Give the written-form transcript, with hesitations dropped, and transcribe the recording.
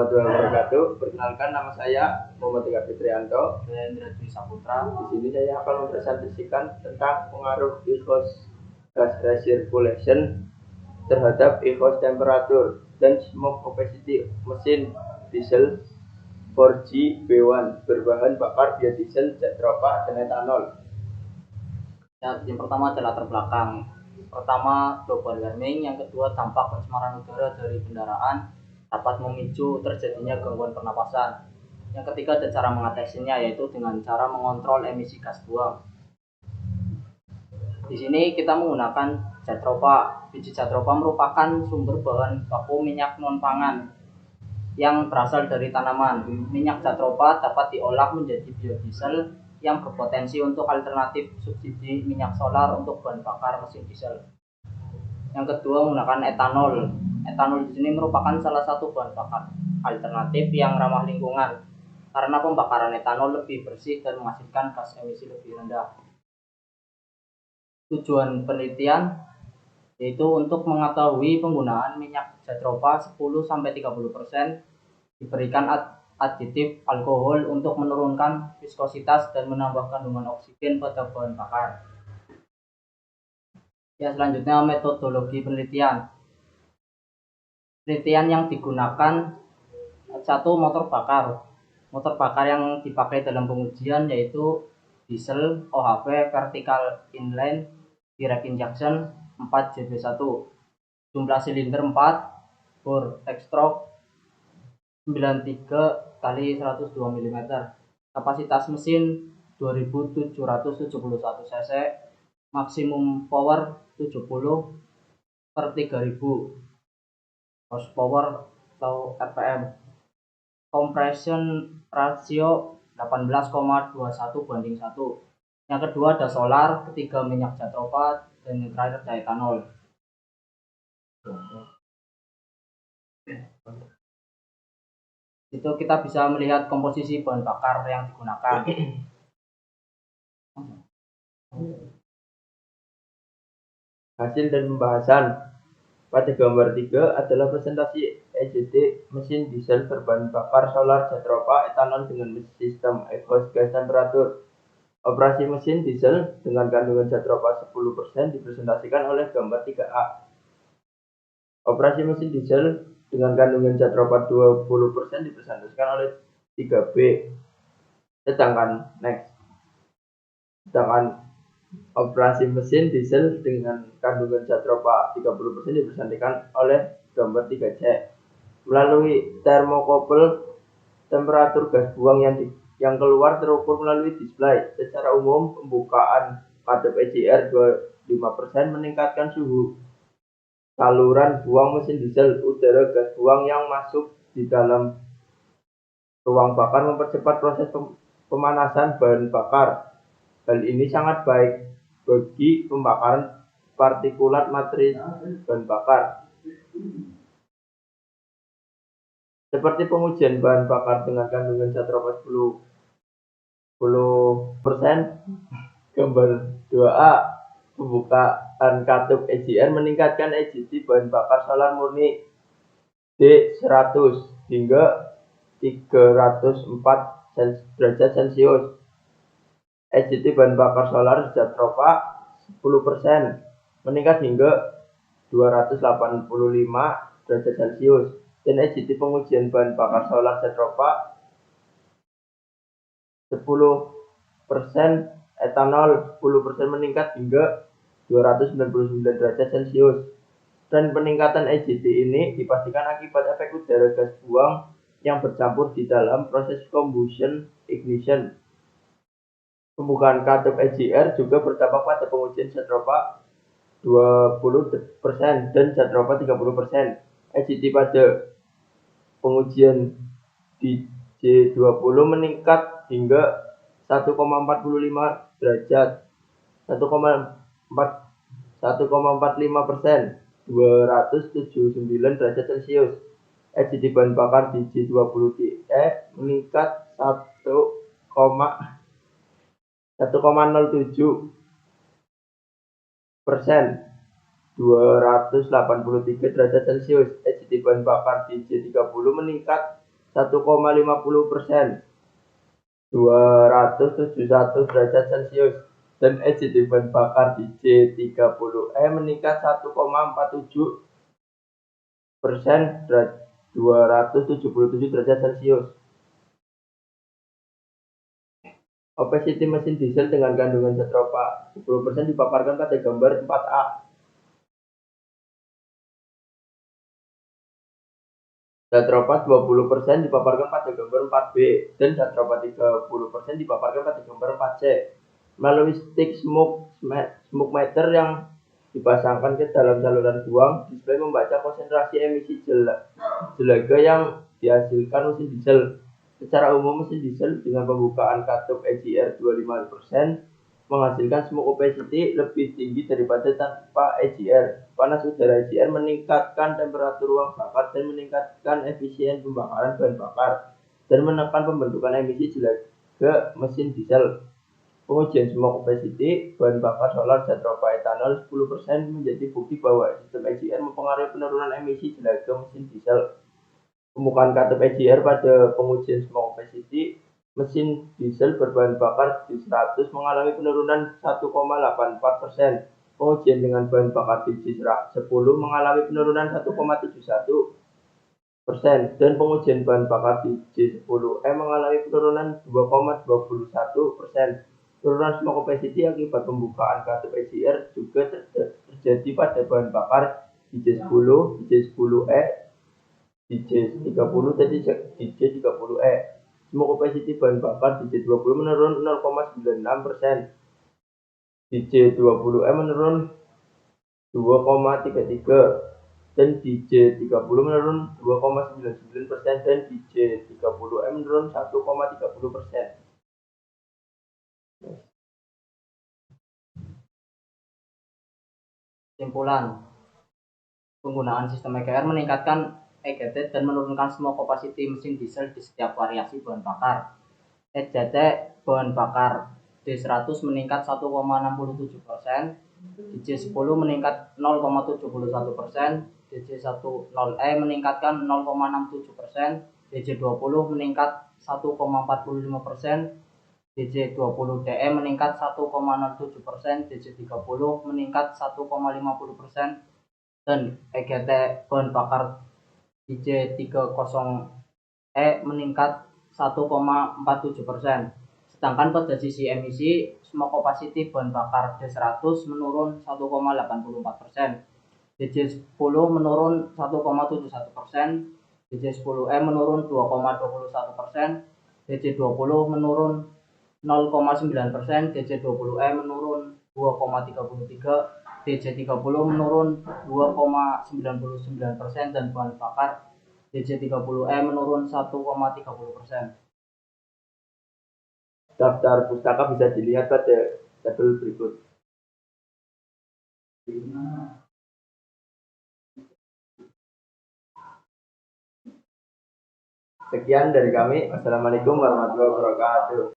Warahmatullahi wabarakatuh. Perkenalkan, nama saya Muhammad Tegar Fitrianto. Saya Indra Dwi Saputra. Di sini saya akan mempresentasikan tentang pengaruh exhaust gas recirculation terhadap exhaust temperature dan smoke opacity mesin diesel 4G B1 berbahan bakar biodiesel, jet tropa, dan etanol. Yang pertama adalah latar belakang. Pertama, global warming. Yang kedua, dampak pencemaran udara dari kendaraan dapat memicu terjadinya gangguan pernapasan. Yang ketiga, ada cara mengatasinya, yaitu dengan cara mengontrol emisi gas buang. Di sini kita menggunakan jatropha. Biji jatropha merupakan sumber bahan baku minyak non pangan yang berasal dari tanaman. Minyak jatropha dapat diolah menjadi biodiesel yang berpotensi untuk alternatif subsidi minyak solar untuk bahan bakar mesin diesel. Yang kedua, menggunakan etanol. Etanol di sini merupakan salah satu bahan bakar alternatif yang ramah lingkungan karena pembakaran etanol lebih bersih dan menghasilkan gas emisi lebih rendah. Tujuan penelitian yaitu untuk mengetahui penggunaan minyak jatropha 10-30% diberikan aditif alkohol untuk menurunkan viskositas dan menambah kandungan oksigen pada bahan bakar. Ya, selanjutnya metodologi penelitian. Penelitian yang digunakan satu, motor bakar. Motor bakar yang dipakai dalam pengujian yaitu diesel OHV vertical inline direct injection 4 JB1. Jumlah silinder 4, bor Textron 93 kali 102 mm. Kapasitas mesin 2771 cc. Maksimum power 70 per 3000 horsepower atau rpm. Compression ratio 18,21:1. Yang kedua ada solar, ketiga minyak jatropha, dan yang terakhir ada etanol. Itu kita bisa melihat komposisi bahan bakar yang digunakan. Hasil dan pembahasan. Pada gambar 3 adalah presentasi EJT mesin diesel berbahan bakar solar jatropha etanol dengan sistem exhaust gas temperature. Operasi mesin diesel dengan kandungan jatropha 10% dipresentasikan oleh gambar 3A. Operasi mesin diesel dengan kandungan jatropha 20% dipresentasikan oleh 3B. Sedangkan operasi mesin diesel dengan kandungan jatropha 30% dipresentasikan oleh gambar 3C. Melalui termokouple, temperatur gas buang yang keluar terukur melalui display. Secara umum, pembukaan katup EGR 25% meningkatkan suhu saluran buang mesin diesel. Udara gas buang yang masuk di dalam ruang bakar mempercepat proses pemanasan bahan bakar. Hal ini sangat baik bagi pembakaran partikulat materi bahan bakar. Seperti pengujian bahan bakar dengan kandungan jatropha 10%, gambar 2A, pembukaan katup EGR meningkatkan EGT bahan bakar solar murni D100 hingga 304 derajat Celcius. EGT bahan bakar solar jatropha 10% meningkat hingga 285 derajat Celcius. Dan EGT pengujian bahan bakar solar jatropha 10%, etanol 10% meningkat hingga 299 derajat Celcius. Dan peningkatan EGT ini dipastikan akibat efek udara gas buang yang bercampur di dalam proses combustion ignition. Pembukaan katup EGR juga berdampak pada pengujian jatropha 20% dan jatropha 30%. EGT pada pengujian di J20 meningkat hingga 1,45 derajat, 1,45%, 279 derajat Celcius. EGT bahan bakar di J20DE meningkat 1,07%, 283 derajat Celcius. EGT bahan bakar di J30 meningkat 1,50%, 271 derajat Celcius, dan ECT bahan bakar di J30E meningkat 1,47%, 277 derajat Celcius. Opacity mesin diesel dengan kandungan zat tropa 10% dipaparkan pada gambar 4A. Zat tropa 20% dipaparkan pada gambar 4B, dan zat tropa 30% dipaparkan pada gambar 4C. Melalui stick smoke meter yang dipasangkan ke dalam saluran buang, display membaca konsentrasi emisi jelaga yang dihasilkan mesin diesel. Secara umum, mesin diesel dengan pembukaan katup EGR 25% menghasilkan smoke opacity lebih tinggi daripada tanpa EGR. Panas udara EGR meningkatkan temperatur ruang bakar dan meningkatkan efisien pembakaran bahan bakar dan menekan pembentukan emisi jelaga mesin diesel. Pengujian smoke opacity bahan bakar solar zat tropa etanol 10% menjadi bukti bahwa sistem EGR mempengaruhi penurunan emisi jelaga mesin diesel. Pembukaan katup EGR pada pengujian smoke opacity mesin diesel berbahan bakar J100 mengalami penurunan 1,84%. Pengujian dengan bahan bakar J10 mengalami penurunan 1,71%, dan pengujian bahan bakar J10E mengalami penurunan 2,21%. Penurunan smoke opacity akibat pembukaan katup EGR juga terjadi pada bahan bakar J10, J10E, J30, dan J30E. Smoke opacity bahan bakar J20 menurun 0,96%, J20E menurun 2,33%, dan J30 menurun 2,99%, dan J30E menurun 1,30%. Kesimpulan, penggunaan sistem EGR meningkatkan EGT dan menurunkan smoke opacity mesin diesel di setiap variasi bahan bakar. EGT bahan bakar D100 meningkat 1,67%, DJ10 meningkat 0,71%, DJ10E meningkatkan 0,67%, DJ20 meningkat 1,45%, DJ20DE meningkat 1,07%, DJ30 meningkat 1,50%, dan EGT bahan bakar DJ30E meningkat 1,47%. Sedangkan pada sisi emisi, smoke opacity bahan bakar D100 menurun 1,84%, DJ10 menurun 1,71%, DJ10E menurun 2,21%, DJ20 menurun 0,9%, DJ20E menurun 2,33%, DJ30 menurun 2,99%, dan bahan bakar DJ30E menurun 1,30%. Daftar pustaka bisa dilihat pada tabel berikut. Sekian dari kami. Wassalamualaikum warahmatullahi wabarakatuh.